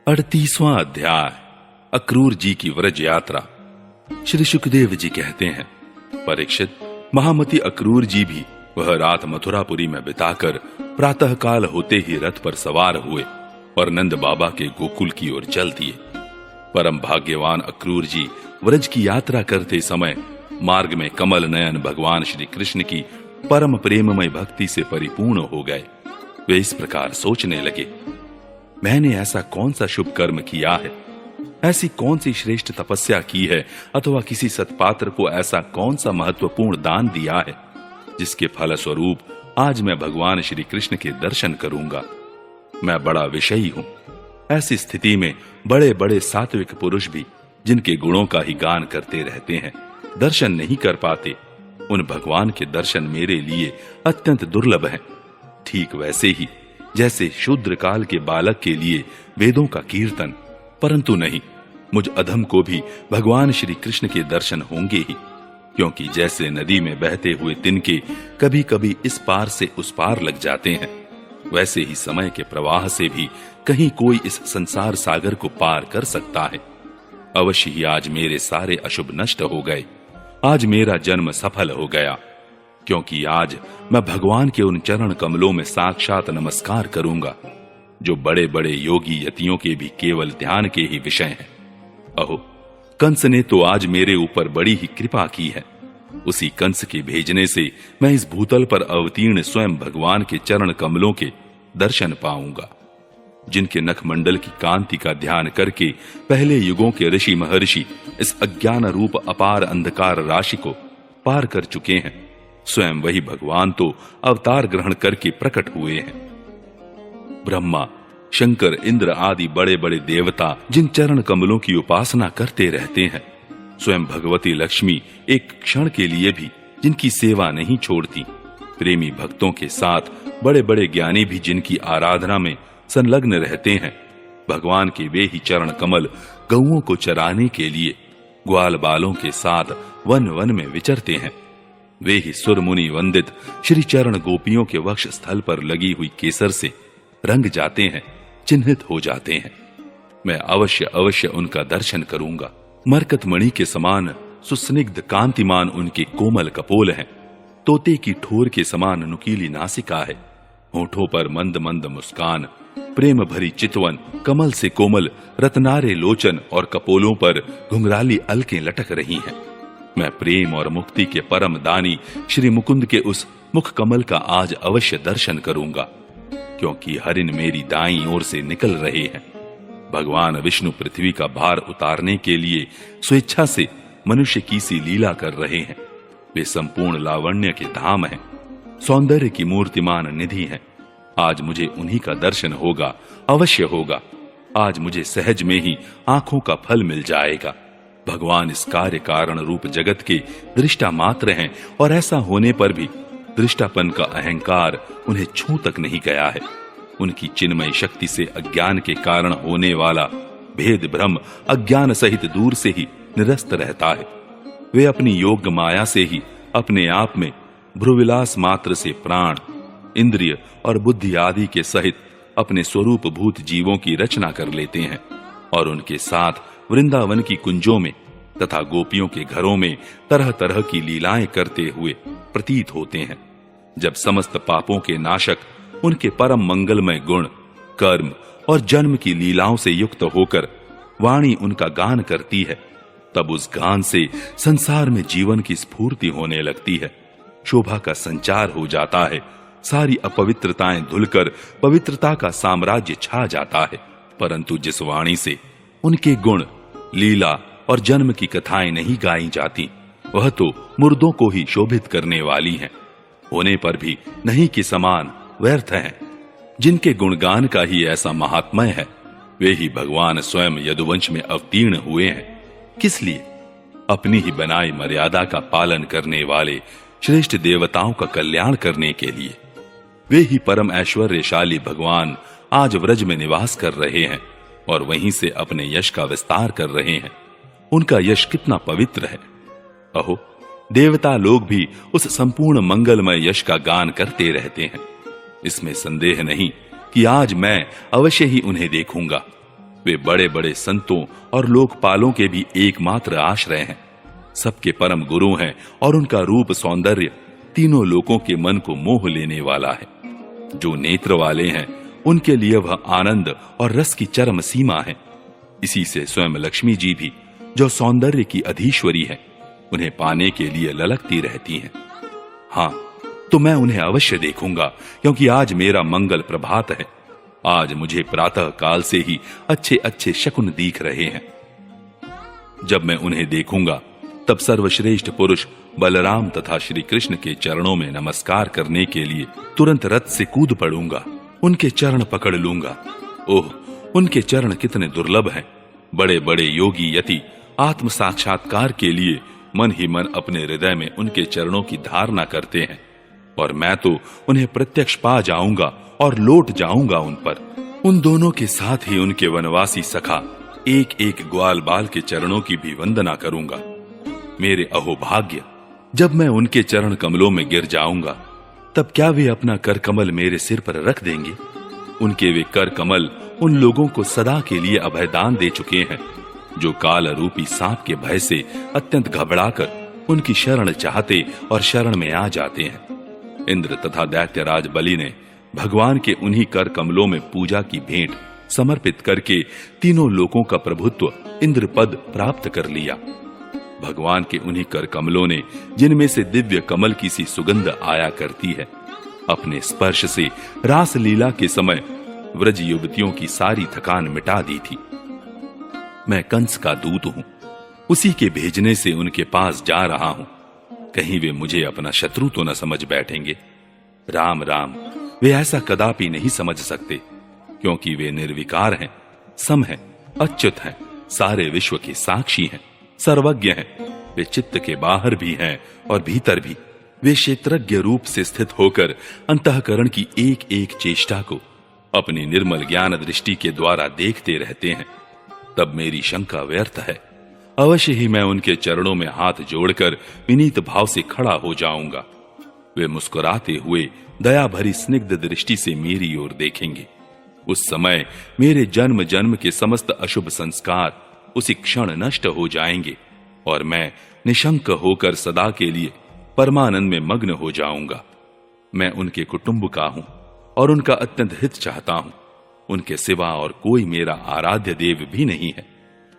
38वां अध्याय। अक्रूर जी की व्रज यात्रा। श्री सुखदेव जी कहते हैं, परीक्षित, महामती अक्रूर जी भी वह रात मथुरापुरी में बिताकर प्रातः काल होते ही रथ पर सवार हुए और नंद बाबा के गोकुल की ओर चल दिए। परम भाग्यवान अक्रूर जी व्रज की यात्रा करते समय मार्ग में कमल नयन भगवान श्री कृष्ण की परम प्रेममय भक्ति से परिपूर्ण हो गए। वे इस प्रकार सोचने लगे, मैंने ऐसा कौन सा शुभ कर्म किया है, ऐसी कौन सी श्रेष्ठ तपस्या की है, अथवा किसी सत्पात्र को ऐसा कौन सा महत्वपूर्ण दान दिया है, जिसके फलस्वरूप आज मैं भगवान श्री कृष्ण के दर्शन करूंगा। मैं बड़ा विषयी हूं। ऐसी स्थिति में बड़े बड़े सात्विक पुरुष भी जिनके गुणों का ही गान करते रहते हैं, दर्शन नहीं कर पाते। उन भगवान के दर्शन मेरे लिए अत्यंत दुर्लभ हैं। ठीक वैसे ही जैसे शूद्र काल के बालक के लिए वेदों का कीर्तन, परंतु नहीं, मुझ अधम को भी भगवान श्री कृष्ण के दर्शन होंगे ही। क्योंकि जैसे नदी में बहते हुए तिनके कभी कभी इस पार से उस पार लग जाते हैं, वैसे ही समय के प्रवाह से भी कहीं कोई इस संसार सागर को पार कर सकता है। अवश्य ही आज मेरे सारे अशुभ नष्ट हो गए। आज मेरा जन्म सफल हो गया, क्योंकि आज मैं भगवान के उन चरण कमलों में साक्षात नमस्कार करूंगा, जो बड़े बड़े योगी यतियों के भी केवल ध्यान के ही विषय हैं। अहो, कंस ने तो आज मेरे ऊपर बड़ी ही कृपा की है। उसी कंस के भेजने से मैं इस भूतल पर अवतीर्ण स्वयं भगवान के चरण कमलों के दर्शन पाऊंगा, जिनके नखमंडल की कांति का ध्यान करके पहले युगों के ऋषि महर्षि इस अज्ञान रूप अपार अंधकार राशि को पार कर चुके हैं। स्वयं वही भगवान तो अवतार ग्रहण करके प्रकट हुए हैं। ब्रह्मा, शंकर, इंद्र आदि बड़े बड़े देवता जिन चरण कमलों की उपासना करते रहते हैं, स्वयं भगवती लक्ष्मी एक क्षण के लिए भी जिनकी सेवा नहीं छोड़ती, प्रेमी भक्तों के साथ बड़े बड़े ज्ञानी भी जिनकी आराधना में संलग्न रहते हैं, भगवान के वे ही चरण कमल गौओं को चराने के लिए ग्वाल बालों के साथ वन वन में विचरते हैं। वे ही सुर मुनि वंदित श्री चरण गोपियों के वक्ष स्थल पर लगी हुई केसर से रंग जाते हैं, चिन्हित हो जाते हैं। मैं अवश्य अवश्य उनका दर्शन करूंगा। मरकत मणि के समान सुस्निग्ध कांतिमान उनके कोमल कपोल हैं। तोते की ठोर के समान नुकीली नासिका है। होठों पर मंद मंद मुस्कान, प्रेम भरी चितवन, कमल से कोमल रत्नारे लोचन और कपोलों पर घुंघराली अलकें लटक रही हैं। मैं प्रेम और मुक्ति के परम दानी श्री मुकुंद के उस मुख कमल का आज अवश्य दर्शन करूंगा, क्योंकि हरिन मेरी दाईं ओर से निकल रहे हैं। भगवान विष्णु पृथ्वी का भार उतारने के लिए स्वेच्छा से मनुष्य की सी लीला कर रहे हैं। वे संपूर्ण लावण्य के धाम हैं, सौंदर्य की मूर्तिमान निधि हैं। आज मुझे उन्हीं का दर्शन होगा, अवश्य होगा। आज मुझे सहज में ही आंखों का फल मिल जाएगा। भगवान इस कार्य कारण रूप जगत के दृष्टा मात्र हैं, और ऐसा होने पर भी दृष्टापन का अहंकार उन्हें छू तक नहीं गया है। उनकी चिन्मय शक्ति से अज्ञान के कारण होने वाला भेद भ्रम अज्ञान सहित दूर से ही निरस्त रहता है। वे अपनी योग माया से ही अपने आप में भ्रुविलास मात्र से प्राण, इंद्रिय और बुद्धि आदि के सहित अपने स्वरूप भूत जीवों की रचना कर लेते हैं, और उनके साथ वृंदावन की कुंजों में तथा गोपियों के घरों में तरह तरह की लीलाएं करते हुए प्रतीत होते हैं। जब समस्त पापों के नाशक उनके परम मंगलमय गुण, कर्म और जन्म की लीलाओं से युक्त होकर वाणी उनका गान करती है, तब उस गान से संसार में जीवन की स्फूर्ति होने लगती है। शोभा का संचार हो जाता है। सारी अपवित्रताएं धुलकर पवित्रता का साम्राज्य छा जाता है। परंतु जिस वाणी से उनके गुण, लीला और जन्म की कथाएं नहीं गाई जाती, वह तो मुर्दों को ही शोभित करने वाली हैं। होने पर भी नहीं के समान व्यर्थ हैं। जिनके गुणगान का ही ऐसा महात्म्य है, वे ही भगवान स्वयं यदुवंश में अवतीर्ण हुए हैं। किस लिए? अपनी ही बनाई मर्यादा का पालन करने वाले श्रेष्ठ देवताओं का कल्याण करने के लिए। वे ही परम ऐश्वर्यशाली भगवान आज व्रज में निवास कर रहे हैं और वहीं से अपने यश का विस्तार कर रहे हैं। उनका यश कितना पवित्र है। अहो, देवता लोग भी उस संपूर्ण मंगलमय यश का गान करते रहते हैं। इसमें संदेह नहीं कि आज मैं अवश्य ही उन्हें देखूंगा। वे बड़े बड़े संतों और लोकपालों के भी एकमात्र आश्रय हैं, सबके परम गुरु हैं और उनका रूप सौंदर्य तीनों लोकों के मन को मोह लेने वाला है। जो नेत्र वाले हैं उनके लिए वह आनंद और रस की चरम सीमा है। इसी से स्वयं लक्ष्मी जी भी, जो सौंदर्य की अधीश्वरी है, उन्हें पाने के लिए ललकती रहती हैं। हाँ, तो मैं उन्हें अवश्य देखूंगा, क्योंकि आज मेरा मंगल प्रभात है। आज मुझे प्रातः काल से ही अच्छे अच्छे शकुन दिख रहे हैं। जब मैं उन्हें देखूंगा तब सर्वश्रेष्ठ पुरुष बलराम तथा श्री कृष्ण के चरणों में नमस्कार करने के लिए तुरंत रथ से कूद पड़ूंगा, उनके चरण पकड़ लूंगा। ओह, उनके चरण कितने दुर्लभ हैं। बड़े बड़े योगी यति आत्म साक्षात्कार के लिए मन ही मन अपने हृदय में उनके चरणों की धारणा करते हैं, और मैं तो उन्हें प्रत्यक्ष पा जाऊंगा और लौट जाऊंगा उन पर। उन दोनों के साथ ही उनके वनवासी सखा एक एक ग्वाल बाल के चरणों की भी वंदना करूंगा। मेरे अहोभाग्य, जब मैं उनके चरण कमलों में गिर जाऊंगा तब क्या वे अपना कर कमल मेरे सिर पर रख देंगे? उनके वे कर कमल उन लोगों को सदा के लिए अभयदान दे चुके हैं, जो काल रूपी सांप के भय से अत्यंत घबराकर उनकी शरण चाहते और शरण में आ जाते हैं। इंद्र तथा दैत्यराज बलि ने भगवान के उन्हीं कर कमलों में पूजा की भेंट समर्पित करके तीनों लोकों का प्रभुत्व इंद्र पद प्राप्त कर लिया। भगवान के उन्हीं कर कमलों ने, जिनमें से दिव्य कमल की सी सुगंध आया करती है, अपने स्पर्श से रास लीला के समय व्रज युवतियों की सारी थकान मिटा दी थी। मैं कंस का दूत हूं, उसी के भेजने से उनके पास जा रहा हूं। कहीं वे मुझे अपना शत्रु तो न समझ बैठेंगे। राम राम, वे ऐसा कदापि नहीं समझ सकते, क्योंकि वे निर्विकार हैं, सम हैं, अच्युत हैं, सारे विश्व के साक्षी हैं, सर्वज्ञ हैं। वे चित्त के बाहर भी हैं और भीतर भी। वे क्षेत्रज्ञ रूप से स्थित होकर अंतःकरण की एक एक चेष्टा को अपनी निर्मल ज्ञान दृष्टि के द्वारा देखते रहते हैं। तब मेरी शंका व्यर्थ है। अवश्य ही मैं उनके चरणों में हाथ जोड़कर विनीत भाव से खड़ा हो जाऊंगा। वे मुस्कुराते हुए दया भरी स्निग्ध दृष्टि से मेरी ओर देखेंगे। उस समय मेरे जन्म जन्म के समस्त अशुभ संस्कार उसी क्षण नष्ट हो जाएंगे और मैं निशंक होकर सदा के लिए परमानंद में मग्न हो जाऊंगा। मैं उनके कुटुंब का हूं और उनका अत्यंत हित चाहता हूं। उनके सिवा और कोई मेरा आराध्य देव भी नहीं है।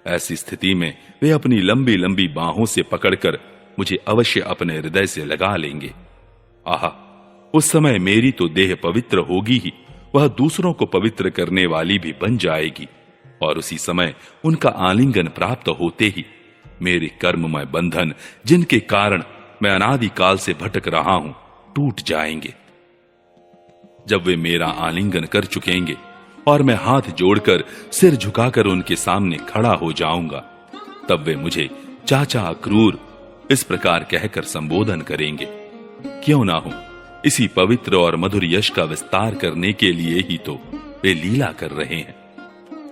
ऐसी स्थिति में वे अपनी लंबी लंबी बाहों से पकड़कर मुझे अवश्य अपने हृदय से लगा लेंगे। आहा, उस समय मेरी तो देह पवित्र होगी ही, वह दूसरों को पवित्र करने वाली भी बन जाएगी, और उसी समय उनका आलिंगन प्राप्त होते ही मेरे कर्ममय बंधन, जिनके कारण मैं अनादिकाल से भटक रहा हूं, टूट जाएंगे। जब वे मेरा आलिंगन कर चुकेंगे और मैं हाथ जोड़कर सिर झुकाकर उनके सामने खड़ा हो जाऊंगा, तब वे मुझे चाचा अक्रूर इस प्रकार कहकर संबोधन करेंगे। क्यों ना हो, इसी पवित्र और मधुर यश का विस्तार करने के लिए ही तो वे लीला कर रहे हैं।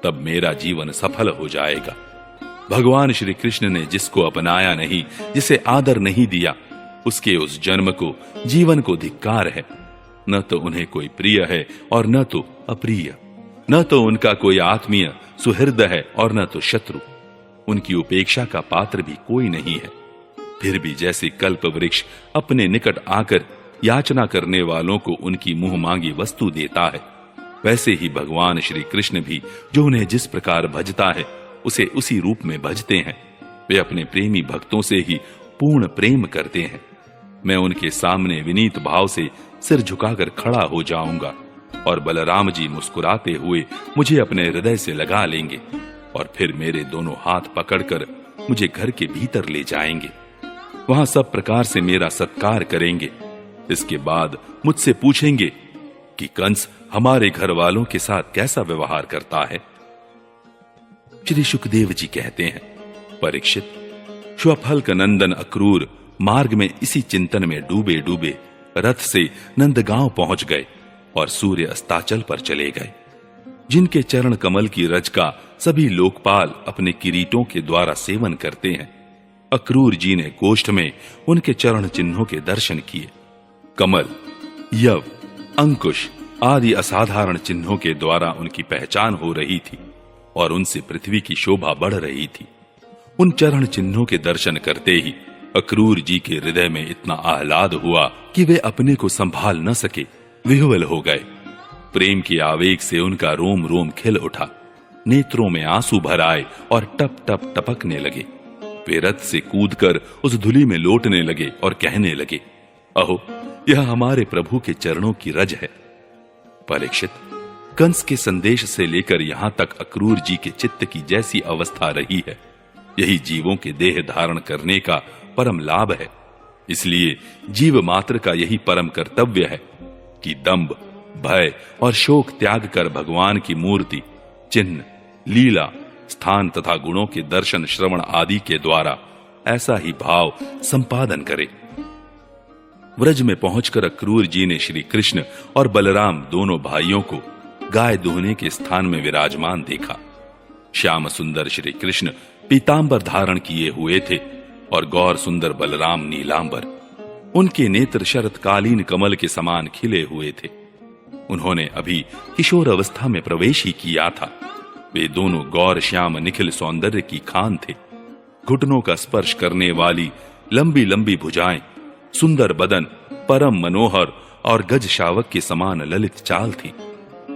तब मेरा जीवन सफल हो जाएगा। भगवान श्री कृष्ण ने जिसको अपनाया नहीं, जिसे आदर नहीं दिया, उसके उस जन्म को, जीवन को धिक्कार है। न तो उन्हें कोई प्रिय है और न तो अप्रिय, न तो उनका कोई आत्मीय सुहृद है और न तो शत्रु। उनकी उपेक्षा का पात्र भी कोई नहीं है। फिर भी जैसे कल्प वृक्ष अपने निकट आकर याचना करने वालों को उनकी मुंह मांगी वस्तु देता है, वैसे ही भगवान श्री कृष्ण भी जो उन्हें जिस प्रकार भजता है, उसे उसी रूप में भजते हैं। वे अपने प्रेमी भक्तों से ही पूर्ण प्रेम करते हैं। मैं उनके सामने विनीत भाव से सिर झुकाकर खड़ा हो जाऊंगा और बलराम जी मुस्कुराते हुए मुझे अपने हृदय से लगा लेंगे और फिर मेरे दोनों हाथ पकड़कर मुझे घर के भीतर ले जाएंगे। वहां सब प्रकार से मेरा सत्कार करेंगे। इसके बाद मुझसे पूछेंगे कि कंस हमारे घर वालों के साथ कैसा व्यवहार करता है। श्री सुखदेव जी कहते हैं, परीक्षित, श्वफल्क नंदन अक्रूर मार्ग में इसी चिंतन में डूबे डूबे रथ से नंदगांव पहुंच गए और सूर्य अस्ताचल पर चले गए। जिनके चरण कमल की रज का सभी लोकपाल अपने किरीटों के द्वारा सेवन करते हैं, अक्रूर जी ने गोष्ठ में उनके चरण चिन्हों के दर्शन किए। कमल, यव, अंकुश आदि असाधारण चिन्हों के द्वारा उनकी पहचान हो रही थी। और उनसे पृथ्वी की शोभा बढ़ रही थी। उन चरण चिन्हों के दर्शन करते ही अक्रूर जी के हृदय में इतना आह्लाद हुआ कि वे अपने को संभाल न सके, विह्वल हो गए। प्रेम के आवेग से उनका रोम रोम खिल उठा, नेत्रों में आंसू भर आए और टप टप टपकने लगे। वे रथ से कूदकर उस धुली में लौटने लगे और कहने लगे, अहो, यह हमारे प्रभु के चरणों की रज है। परीक्षित, कंस के संदेश से लेकर यहां तक अक्रूर जी के चित्त की जैसी अवस्था रही है, यही जीवों के देह धारण करने का परम लाभ है। इसलिए जीव मात्र का यही परम कर्तव्य है कि दंभ, भय और शोक त्याग कर भगवान की मूर्ति, चिन्ह, लीला, स्थान तथा गुणों के दर्शन, श्रवण आदि के द्वारा ऐसा ही भाव संपादन करे। व्रज में पहुंचकर अक्रूर जी ने श्री कृष्ण और बलराम दोनों भाइयों को गाय दुहने के स्थान में विराजमान देखा। श्याम सुंदर श्री कृष्ण पीतांबर धारण किए हुए थे और गौर सुंदर बलराम नीलांबर। उनके नेत्र शरतकालीन कमल के समान खिले हुए थे। उन्होंने अभी किशोर अवस्था में प्रवेश ही किया था। वे दोनों गौर श्याम निखिल सौंदर्य की खान थे। घुटनों का स्पर्श करने वाली लंबी लंबी भुजाएं, सुंदर बदन, परम मनोहर और गज शावक के समान ललित चाल थी।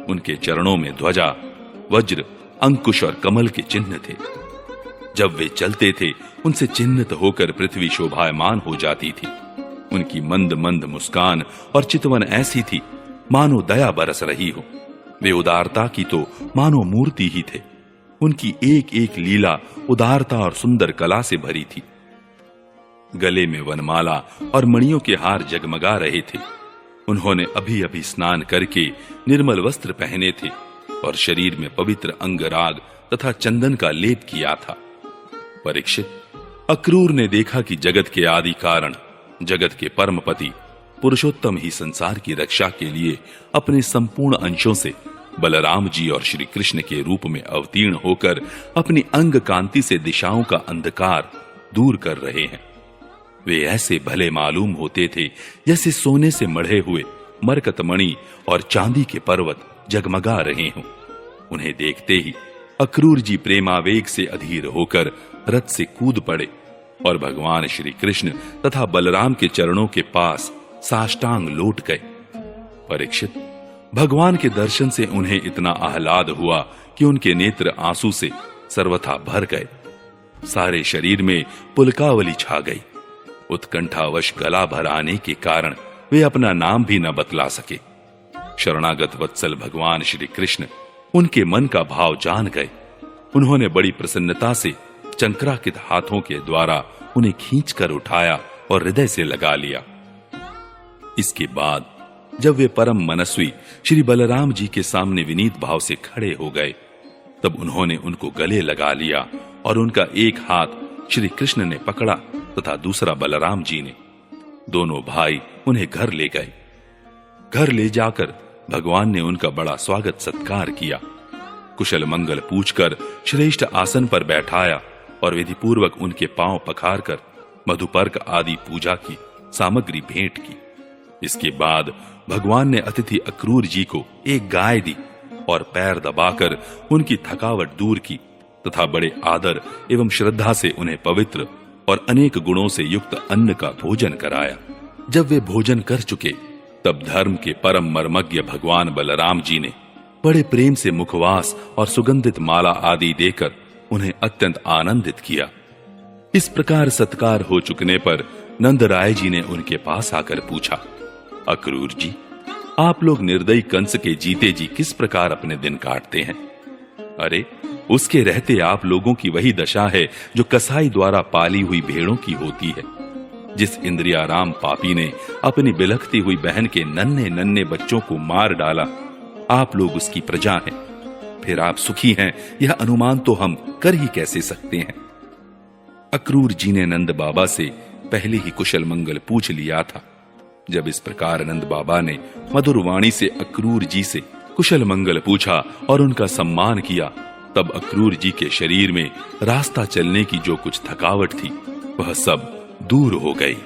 उनके चरणों में ध्वजा, वज्र, अंकुश और कमल के चिन्ह थे। जब वे चलते थे, उनसे चिन्हित होकर पृथ्वी शोभायमान हो जाती थी। उनकी मंद मंद मुस्कान और चितवन ऐसी थी मानो दया बरस रही हो। वे उदारता की तो मानो मूर्ति ही थे। उनकी एक एक लीला उदारता और सुंदर कला से भरी थी। गले में वनमाला और मणियों के हार जगमगा रहे थे। उन्होंने अभी अभी स्नान करके निर्मल वस्त्र पहने थे और शरीर में पवित्र अंगराग तथा चंदन का लेप किया था। परीक्षित, अक्रूर ने देखा कि जगत के आदि कारण, जगत के परमपति पुरुषोत्तम ही संसार की रक्षा के लिए अपने संपूर्ण अंशों से बलराम जी और श्री कृष्ण के रूप में अवतीर्ण होकर अपनी अंग कांति से दिशाओं का अंधकार दूर कर रहे हैं। वे ऐसे भले मालूम होते थे जैसे सोने से मढ़े हुए मरकतमणि और चांदी के पर्वत जगमगा रहे हों। उन्हें देखते ही अक्रूर जी प्रेमावेग से अधीर होकर रथ से कूद पड़े और भगवान श्री कृष्ण तथा बलराम के चरणों के पास साष्टांग लौट गए। परीक्षित, भगवान के दर्शन से उन्हें इतना आह्लाद हुआ कि उनके नेत्र आंसू से सर्वथा भर गए। सारे शरीर में पुलकावली छा गई। उत्कंठावश गला भर आने के कारण वे अपना नाम भी न बतला सके। शरणागत वत्सल भगवान श्री कृष्ण उनके मन का भाव जान गए। उन्होंने बड़ी प्रसन्नता से चंक्राकित हाथों के द्वारा उन्हें खींचकर उठाया और हृदय से लगा लिया। इसके बाद जब वे परम मनस्वी श्री बलराम जी के सामने विनीत भाव से खड़े हो गए, तब उन्होंने उनको गले लगा लिया और उनका एक हाथ श्री कृष्ण ने पकड़ा तथा दूसरा बलराम जी ने। दोनों भाई उन्हें घर ले गए। घर ले जाकर भगवान ने उनका बड़ा स्वागत सत्कार किया। कुशल मंगल पूछकर श्रेष्ठ आसन पर बैठाया और विधि पूर्वक उनके पांव पखारकर मधुपर्क आदि पूजा की सामग्री भेंट की। इसके बाद भगवान ने अतिथि अक्रूर जी को एक गाय दी और पैर दबाकर उनकी थकावट दूर की तथा बड़े आदर एवं श्रद्धा से उन्हें पवित्र और अनेक गुणों से युक्त अन्न का भोजन कराया। जब वे भोजन कर चुके, तब धर्म के परम मर्मज्ञ भगवान बलराम जी ने बड़े प्रेम से मुखवास और सुगंधित माला आदि देकर उन्हें अत्यंत आनंदित किया। इस प्रकार सत्कार हो चुकने पर नंदराय जी ने उनके पास आकर पूछा, अक्रूर जी, आप लोग निर्दयी कंस के जीते जी किस प्रकार अपने दिन काटते हैं? अरे, उसके रहते आप लोगों की वही दशा है जो कसाई द्वारा पाली हुई भेड़ों की होती है। जिस इंद्रियाराम पापी ने अपनी बिलखती हुई बहन के नन्हे नन्हे बच्चों को मार डाला, आप लोग उसकी प्रजा हैं। फिर आप सुखी हैं, यह अनुमान तो हम कर ही कैसे सकते हैं। अक्रूर जी ने नंद बाबा से पहले ही कुशल मंगल पूछ लिया था। जब इस प्रकार नंद बाबा ने मधुर वाणी से अक्रूर जी से कुशल मंगल पूछा और उनका सम्मान किया, तब अक्रूर जी के शरीर में रास्ता चलने की जो कुछ थकावट थी, वह सब दूर हो गई।